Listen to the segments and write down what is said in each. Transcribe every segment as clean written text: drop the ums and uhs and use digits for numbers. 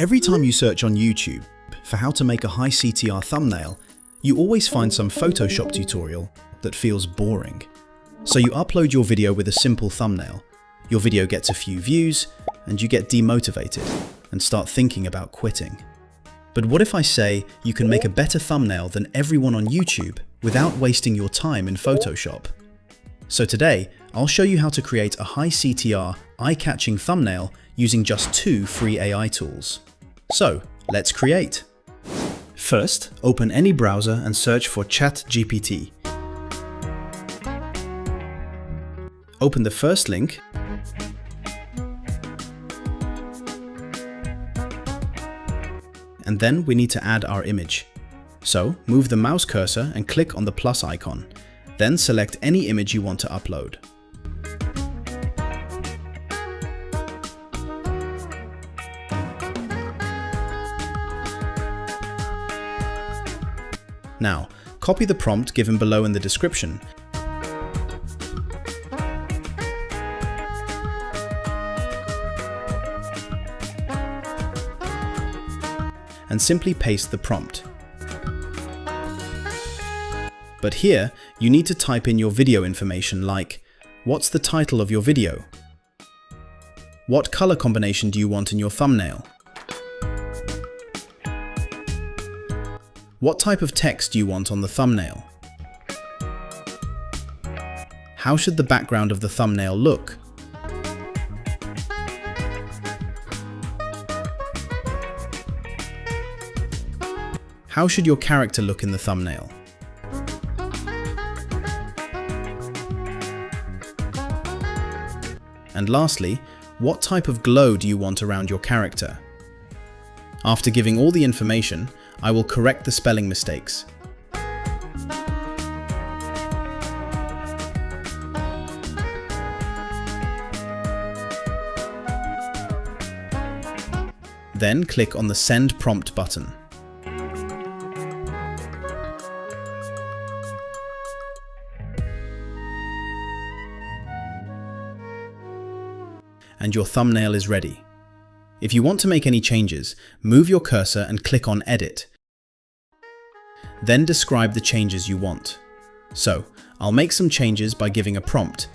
Every time you search on YouTube for how to make a high-CTR thumbnail, you always find some Photoshop tutorial that feels boring. So you upload your video with a simple thumbnail. Your video gets a few views, and you get demotivated and start thinking about quitting. But what if I say you can make a better thumbnail than everyone on YouTube without wasting your time in Photoshop? So today, I'll show you how to create a high-CTR, eye-catching thumbnail using just 2 free AI tools. So, let's create. First, open any browser and search for ChatGPT. Open the first link and then we need to add our image. So, move the mouse cursor and click on the plus icon. Then select any image you want to upload. Now, copy the prompt given below in the description and simply paste the prompt. But here, you need to type in your video information like, what's the title of your video? What color combination do you want in your thumbnail? What type of text do you want on the thumbnail? How should the background of the thumbnail look? How should your character look in the thumbnail? And lastly, what type of glow do you want around your character? After giving all the information, I will correct the spelling mistakes. Then click on the Send Prompt button. And your thumbnail is ready. If you want to make any changes, move your cursor and click on Edit. Then describe the changes you want. So, I'll make some changes by giving a prompt.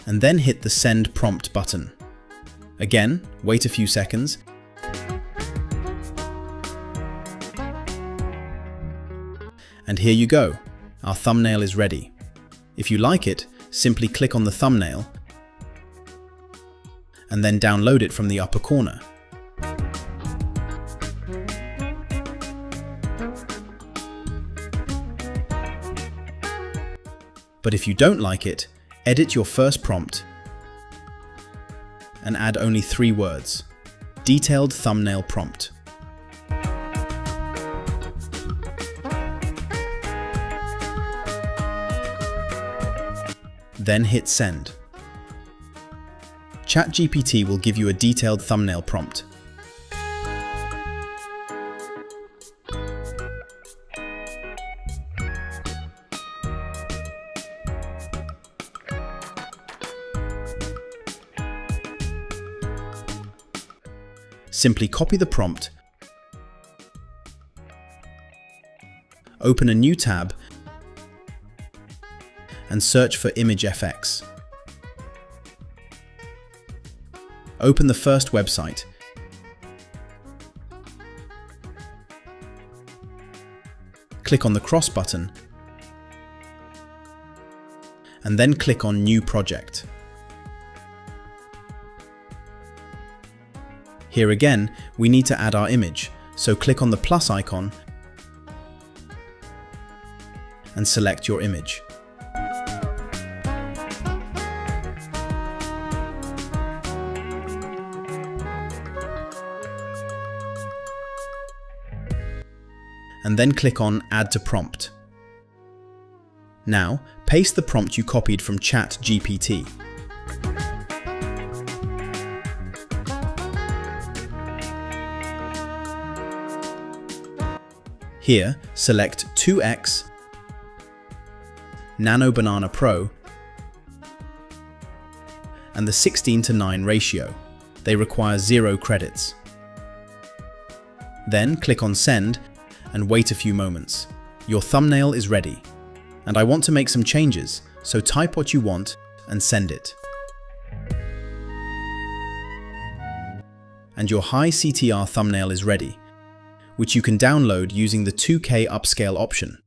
And then hit the Send Prompt button. Again, wait a few seconds. And here you go. Our thumbnail is ready. If you like it, simply click on the thumbnail and then download it from the upper corner. But if you don't like it, edit your first prompt and add only 3 words. Detailed thumbnail prompt. Then hit send. ChatGPT will give you a detailed thumbnail prompt. Simply copy the prompt, open a new tab, and search for Image FX. Open the first website. Click on the cross button, and then click on New Project. Here again, we need to add our image, so click on the plus icon and select your image. and then click on Add to Prompt. Now, paste the prompt you copied from ChatGPT. Here, select 2x, Nano Banana Pro, and the 16:9 ratio. They require 0 credits. Then click on Send and wait a few moments. Your thumbnail is ready. And I want to make some changes, so type what you want and send it. And your High-CTR thumbnail is ready, which you can download using the 2K upscale option.